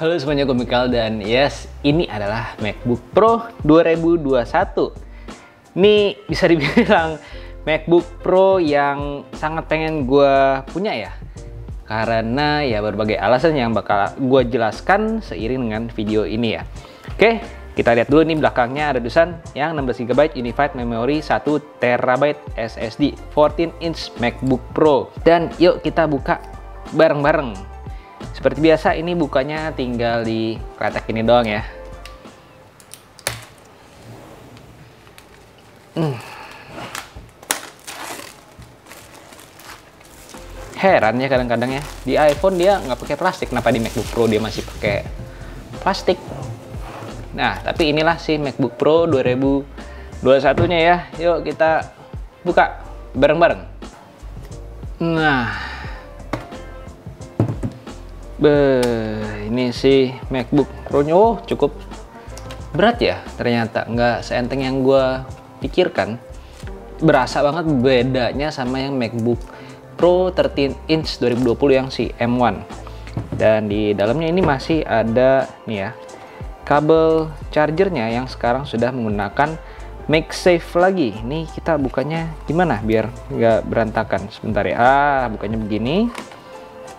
Halo semuanya, gue Mikal dan yes, ini adalah MacBook Pro 2021. Ini bisa dibilang MacBook Pro yang sangat pengen gue punya ya. Karena ya berbagai alasan yang bakal gue jelaskan seiring dengan video ini ya. Oke, kita lihat dulu nih belakangnya ada tulisan yang 16GB Unified Memory 1TB SSD 14-inch MacBook Pro. Dan yuk kita buka bareng-bareng. Seperti biasa ini bukanya tinggal di kretek ini doang ya. Heran ya kadang-kadang ya, di iPhone dia nggak pakai plastik, kenapa di MacBook Pro dia masih pakai plastik. Nah, tapi inilah si MacBook Pro 2021-nya ya. Yuk kita buka bareng-bareng. Nah, ini sih MacBook Pro-nya cukup berat ya ternyata, nggak seenteng yang gue pikirkan. Berasa banget bedanya sama yang MacBook Pro 13 inch 2020 yang si M1. Dan di dalamnya ini masih ada nih ya, kabel chargernya yang sekarang sudah menggunakan MagSafe lagi. Ini kita bukanya gimana biar nggak berantakan. Sebentar ya, bukanya begini.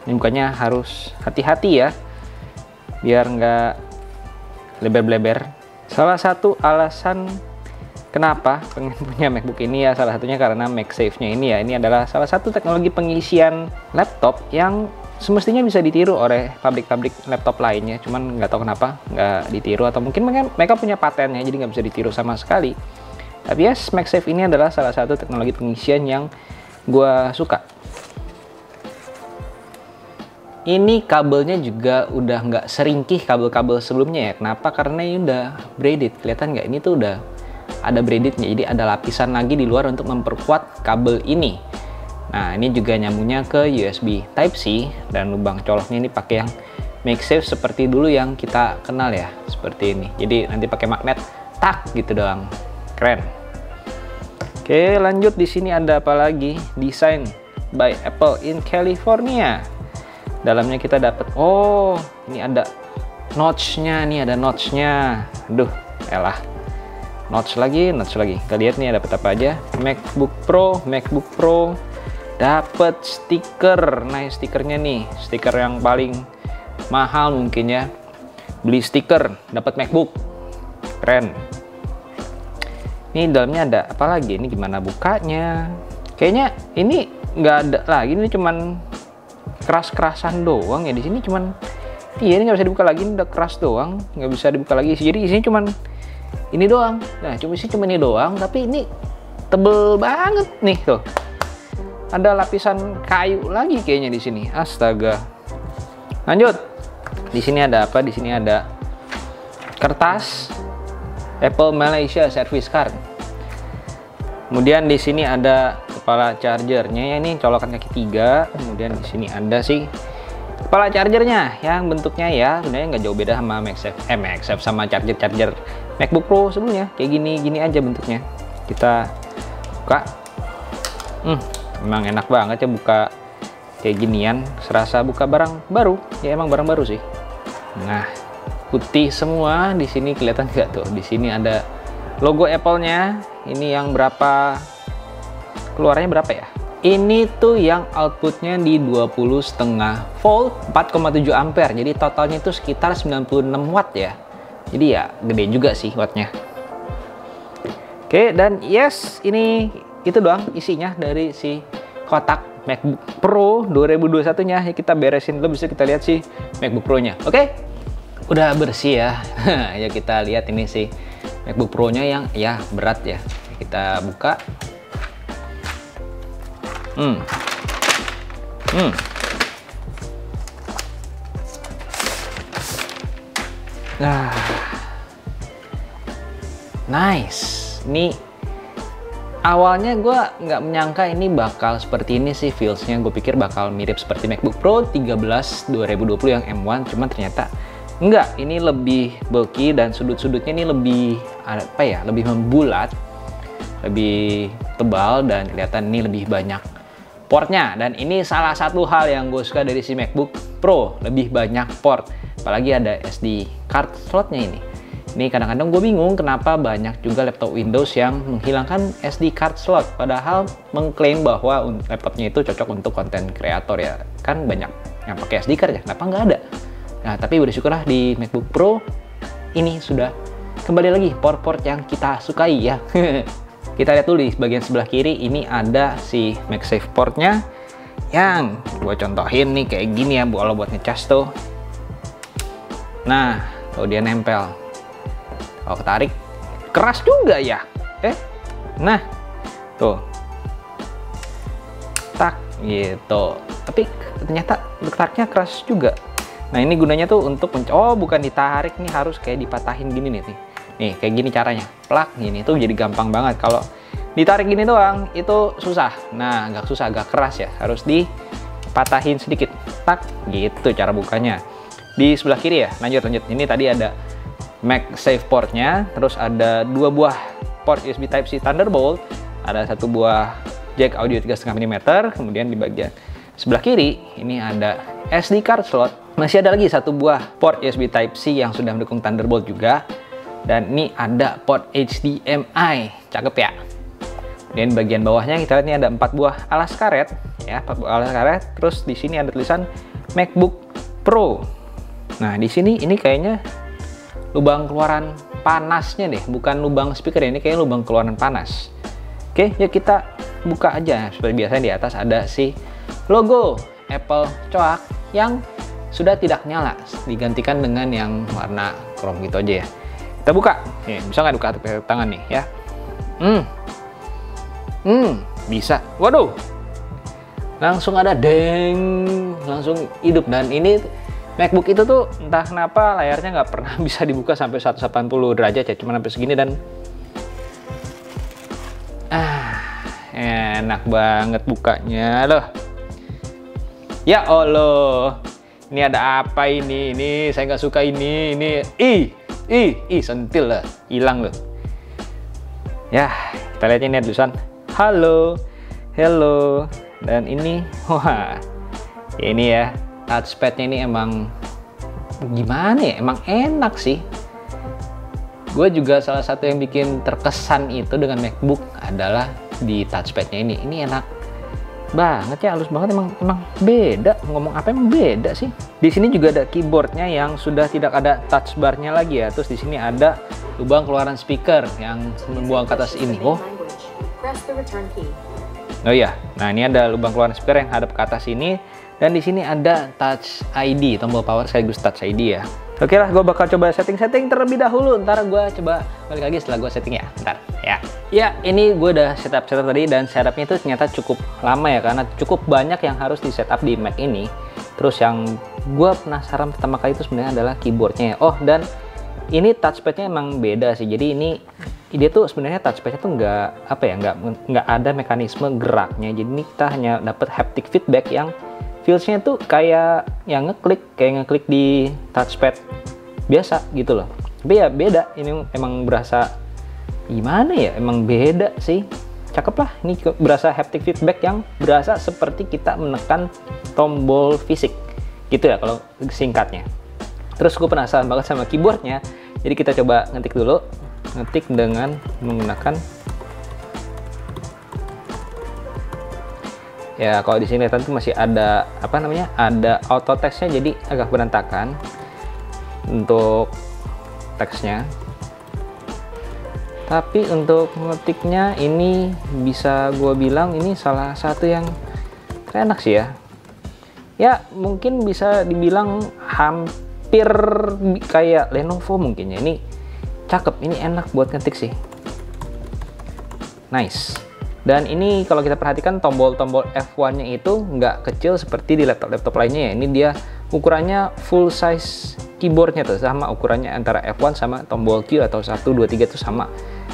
Ini bukannya harus hati-hati ya, biar nggak lebar-lebar. Salah satu alasan kenapa pengen punya MacBook ini ya, salah satunya karena MagSafe-nya ini ya. Ini adalah salah satu teknologi pengisian laptop yang semestinya bisa ditiru oleh pabrik-pabrik laptop lainnya. Cuman nggak tahu kenapa nggak ditiru, atau mungkin mereka punya patennya jadi nggak bisa ditiru sama sekali. Tapi yes, MagSafe ini adalah salah satu teknologi pengisian yang gue suka. Ini kabelnya juga udah nggak seringkih kabel-kabel sebelumnya ya. Kenapa? Karena ini udah braided. Kelihatan nggak? Ini tuh udah ada braidednya. Jadi ada lapisan lagi di luar untuk memperkuat kabel ini. Nah, ini juga nyambungnya ke USB Type-C. Dan lubang coloknya ini pakai yang MagSafe seperti dulu yang kita kenal ya. Seperti ini. Jadi nanti pakai magnet, tak gitu doang. Keren. Oke, lanjut. Di sini ada apa lagi? Design by Apple in California. Dalamnya kita dapat, ini ada notch-nya, aduh, notch lagi. Kita lihat nih dapat apa aja. MacBook Pro dapat stiker. Nah, stikernya nih, stiker yang paling mahal mungkin ya. Beli stiker, dapat MacBook, keren. Ini dalamnya ada apa lagi? Ini gimana bukanya? Kayaknya ini nggak ada lagi, ini cuman keras-kerasan doang ya. Di sini cuman ini nggak bisa dibuka lagi, ini udah keras doang, nggak bisa dibuka lagi. Jadi isinya cuman ini doang. Nah, cuma ini doang, tapi ini tebel banget nih tuh. Ada lapisan kayu lagi kayaknya di sini. Astaga. Lanjut. Di sini ada apa? Di sini ada kertas Apple Malaysia Service Card. Kemudian di sini ada kepala chargernya ya, ini colokan kaki 3. Kemudian di sini ada sih kepala chargernya yang bentuknya ya sebenarnya nggak jauh beda sama MagSafe sama charger MacBook Pro sebelumnya, kayak gini aja bentuknya. Kita buka. Emang enak banget ya buka kayak ginian, serasa buka barang baru. Ya emang barang baru sih. Nah, putih semua di sini, kelihatan nggak tuh? Di sini ada logo Apple-nya. Ini yang berapa, keluarnya berapa ya? Ini tuh yang outputnya di 20,5 volt 4,7 ampere. Jadi totalnya itu sekitar 96 watt ya. Jadi ya gede juga sih wattnya. Oke, dan yes, ini itu doang isinya dari si kotak MacBook Pro 2021-nya. Kita beresin dulu, bisa kita lihat sih MacBook Pro-nya. Oke, udah bersih ya. Ya kita lihat ini sih MacBook Pro-nya yang ya berat ya. Kita buka. Nah, nice. Ini awalnya gue nggak menyangka ini bakal seperti ini sih feels-nya. Gue pikir bakal mirip seperti MacBook Pro 13 2020 yang M1, cuman ternyata enggak. Ini lebih bulky dan sudut-sudutnya ini lebih apa ya, lebih membulat, lebih tebal, dan kelihatan ini lebih banyak portnya. Dan ini salah satu hal yang gue suka dari si MacBook Pro, lebih banyak port. apalagi ada SD card slotnya ini. Ini kadang-kadang gue bingung kenapa banyak juga laptop Windows yang menghilangkan SD card slot, padahal mengklaim bahwa laptopnya itu cocok untuk konten kreator ya. Kan banyak yang pakai SD card ya, kenapa nggak ada? Nah, tapi bersyukurlah di MacBook Pro ini sudah kembali lagi port-port yang kita sukai ya. Kita lihat dulu di bagian sebelah kiri, ini ada si MagSafe portnya yang gue contohin nih kayak gini ya, kalau buat ngecas tuh. Nah, tuh dia nempel. Kalau ketarik keras juga ya. Nah, tuh. Tak gitu. Tapi ternyata ketariknya keras juga. Nah, ini gunanya tuh untuk oh, bukan ditarik nih, harus kayak dipatahin gini nih. Nih, kayak gini caranya. Plak gini tuh jadi gampang banget. Kalau ditarik gini doang itu susah. Nah, agak susah, agak keras ya. Harus dipatahin sedikit. Tak gitu cara bukanya. Di sebelah kiri ya. Lanjut. Ini tadi ada MagSafe portnya, terus ada 2 buah port USB Type-C Thunderbolt, ada 1 buah jack audio 3,5 mm, kemudian di bagian sebelah kiri ini ada SD card slot, masih ada lagi 1 buah port USB Type-C yang sudah mendukung Thunderbolt juga, dan ini ada port HDMI, cakep ya. Dan bagian bawahnya kita lihat ini ada 4 buah alas karet ya, 4 buah alas karet, terus di sini ada tulisan MacBook Pro. Nah, di sini ini kayaknya lubang keluaran panasnya deh, bukan lubang speaker ya, ini kayaknya lubang keluaran panas. Oke, ya kita buka aja. Seperti biasa di atas ada si logo Apple coak yang sudah tidak nyala, digantikan dengan yang warna chrome gitu aja ya. Kita buka, nih, bisa nggak buka pakai tangan nih ya? Bisa. Waduh, langsung ada deng, langsung hidup. Dan ini MacBook itu tuh entah kenapa layarnya nggak pernah bisa dibuka sampai 180 derajat ya, cuma sampai segini, dan enak banget bukanya loh. Ya Allah, ini ada apa ini? Ini saya nggak suka ini. Sentil lah, hilang loh. Ya, kita lihat ini ada tulisan hello, dan ini wah, ini ya. Touchpadnya ini emang gimana ya, emang enak sih. Gue juga salah satu yang bikin terkesan itu dengan MacBook adalah di touchpadnya ini enak banget ya, halus banget, emang beda. Ngomong apa, emang beda sih. Di sini juga ada keyboardnya yang sudah tidak ada touch barnya lagi ya. Terus di sini ada lubang keluaran speaker yang membuang ke atas ini. Oh iya, nah ini ada lubang keluaran speaker yang hadap ke atas ini. Dan di sini ada Touch ID, tombol power sekaligus Touch ID ya. Oke lah, gue bakal coba setting terlebih dahulu. Ntar gue coba balik lagi setelah gue setting ya. Ntar ya. Ya, ini gue udah setup tadi, dan setupnya itu ternyata cukup lama ya, karena cukup banyak yang harus di setup di Mac ini. Terus yang gue penasaran pertama kali itu sebenarnya adalah keyboardnya. Oh, dan ini touchpadnya emang beda sih. Jadi ini dia tuh sebenarnya touchpadnya tuh nggak ada mekanisme geraknya. Jadi ini kita hanya dapat haptic feedback yang feelsnya tuh kayak yang ngeklik di touchpad biasa gitu loh. Tapi ya beda, ini emang berasa gimana ya, emang beda sih. Cakep lah, ini berasa haptic feedback yang berasa seperti kita menekan tombol fisik gitu ya kalau singkatnya. Terus gue penasaran banget sama keyboardnya, jadi kita coba ngetik dulu. Ngetik dengan menggunakan, ya kalau di sini lihat tuh masih ada ada auto teksnya, jadi agak berantakan untuk teksnya. Tapi untuk ngetiknya ini bisa gue bilang ini salah satu yang enak sih ya. Ya mungkin bisa dibilang hampir kayak Lenovo mungkin ya. Ini cakep, ini enak buat ngetik sih. Nice. Dan ini kalau kita perhatikan tombol-tombol F1-nya itu nggak kecil seperti di laptop-laptop lainnya ya. Ini dia ukurannya full size keyboardnya tuh, sama ukurannya antara F1 sama tombol Q atau 1, 2, 3 itu sama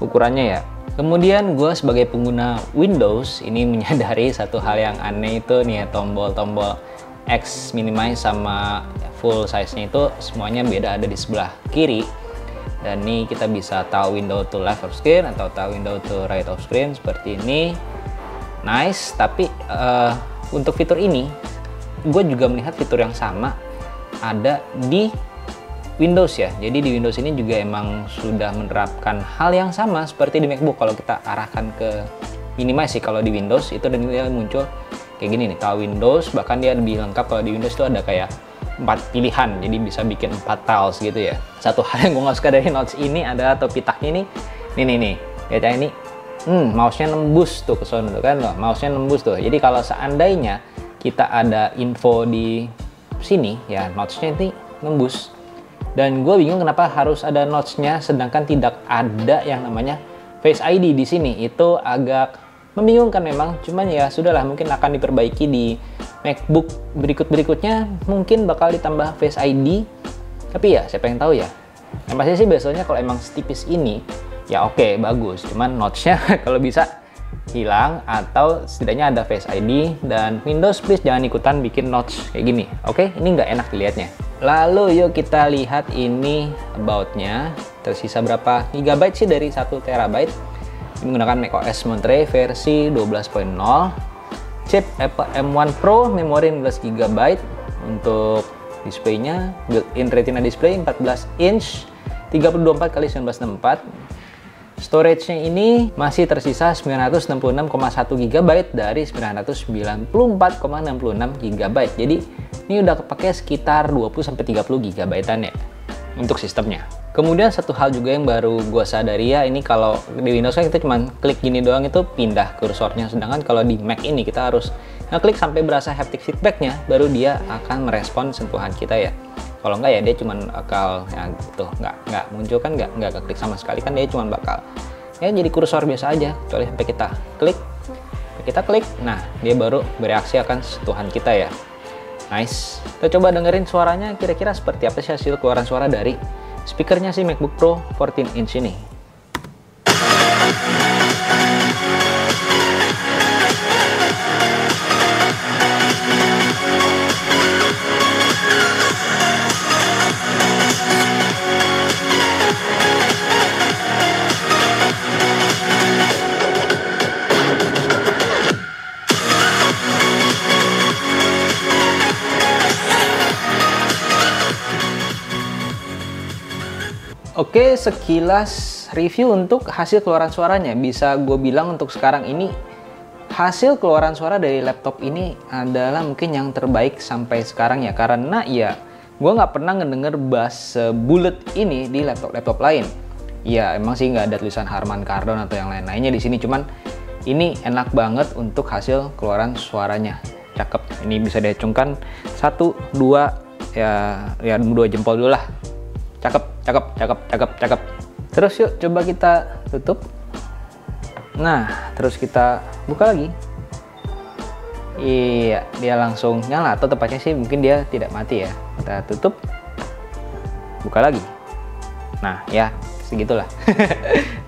ukurannya ya. Kemudian gue sebagai pengguna Windows ini menyadari satu hal yang aneh itu nih ya, tombol-tombol X, minimize sama full size-nya itu semuanya beda, ada di sebelah kiri. Dan ini kita bisa tahu window to left of screen atau tahu window to right of screen seperti ini. Nice, tapi untuk fitur ini gue juga melihat fitur yang sama ada di Windows ya. Jadi di Windows ini juga emang sudah menerapkan hal yang sama seperti di MacBook. Kalau kita arahkan ke minimize sih kalau di Windows itu, dan dia muncul kayak gini nih, tahu Windows, bahkan dia lebih lengkap. Kalau di Windows itu ada kayak 4 pilihan, jadi bisa bikin 4 tiles gitu ya. Satu hal yang gue nggak suka dari notes ini adalah atau pitaknya nih, lihat ya ini, mouse-nya nembus tuh ke sana tuh kan loh, mouse-nya nembus tuh. Jadi kalau seandainya kita ada info di sini ya, notes-nya ini nembus. Dan gue bingung kenapa harus ada notes-nya sedangkan tidak ada yang namanya Face ID di sini. Itu agak membingungkan memang, cuman ya sudahlah, mungkin akan diperbaiki di MacBook berikutnya, mungkin bakal ditambah Face ID. Tapi ya siapa yang tahu ya. Yang pasti sih biasanya kalau emang setipis ini ya oke, bagus. Cuman notes-nya kalau bisa hilang atau setidaknya ada Face ID. Dan Windows please jangan ikutan bikin notes kayak gini, oke? Ini nggak enak dilihatnya. Lalu yuk kita lihat ini about-nya. Tersisa berapa gigabyte sih dari 1 terabyte. Ini menggunakan macOS Monterey versi 12.0. Chip Apple M1 Pro, memori 16 GB. Untuk displaynya built-in Retina display 14 inch 324x1964. Storage-nya ini masih tersisa 966,1 GB dari 994,66 GB. Jadi ini udah kepake sekitar 20-30 GB-an ya untuk sistemnya. Kemudian satu hal juga yang baru gue sadari ya, ini kalau di Windows kan kita cuma klik gini doang itu pindah kursornya, sedangkan kalau di Mac ini kita harus ngeklik sampai berasa haptic feedback-nya, baru dia akan merespon sentuhan kita ya. Kalau enggak ya dia cuma bakal ya tuh nggak muncul kan, nggak keklik sama sekali kan, dia cuma bakal ya jadi kursor biasa aja, kecuali sampai kita klik, nah dia baru bereaksi akan sentuhan kita ya. Nice. Kita coba dengerin suaranya, kira-kira seperti apa sih hasil keluaran suara dari speakernya si MacBook Pro 14 inch ini. Oke, sekilas review untuk hasil keluaran suaranya. Bisa gue bilang untuk sekarang ini hasil keluaran suara dari laptop ini adalah mungkin yang terbaik sampai sekarang ya. Karena ya gue nggak pernah ngedenger bass sebulet ini di laptop lain. Ya emang sih nggak ada tulisan Harman Kardon atau yang lain-lainnya di sini. Cuman ini enak banget untuk hasil keluaran suaranya. Cakep. Ini bisa diacungkan 1, 2 ya 2 jempol dulu lah. Cakep. Terus yuk coba kita tutup. Nah, terus kita buka lagi. Iya, dia langsung nyala, atau tepatnya sih mungkin dia tidak mati ya. Kita tutup, buka lagi. Nah, ya segitulah.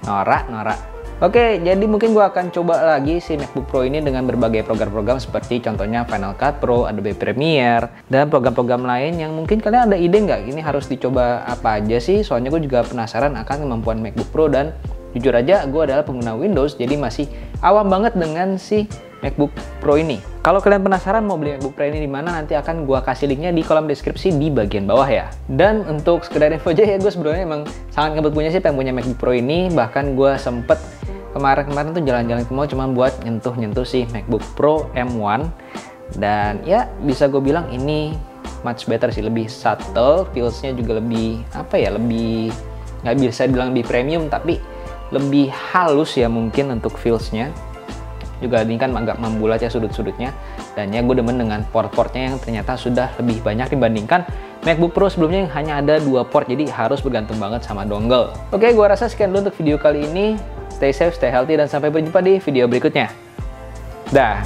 Norak. Oke, jadi mungkin gua akan coba lagi si MacBook Pro ini dengan berbagai program-program seperti contohnya Final Cut Pro, Adobe Premiere, dan program-program lain yang mungkin kalian ada ide nggak ini harus dicoba apa aja sih? Soalnya gue juga penasaran akan kemampuan MacBook Pro, dan jujur aja gue adalah pengguna Windows jadi masih awam banget dengan si MacBook Pro ini. Kalau kalian penasaran mau beli MacBook Pro ini di mana, nanti akan gua kasih linknya di kolom deskripsi di bagian bawah ya. Dan untuk sekedar info aja ya, gue sebenarnya emang sangat ngebet punya sih pengen punya MacBook Pro ini. Bahkan gue sempet kemarin tuh jalan-jalan ke mall cuma buat nyentuh si MacBook Pro M1. Dan ya bisa gue bilang ini much better sih, lebih subtle, feels-nya juga lebih apa ya, lebih nggak bisa bilang lebih premium tapi lebih halus ya mungkin untuk feels-nya. Juga ini kan agak membulat ya sudut-sudutnya, dan ya gue demen dengan port-portnya yang ternyata sudah lebih banyak dibandingkan MacBook Pro sebelumnya yang hanya ada 2 port, jadi harus bergantung banget sama dongle. Oke, gue rasa sekian dulu untuk video kali ini. Stay safe, stay healthy, dan sampai berjumpa di video berikutnya. Dah.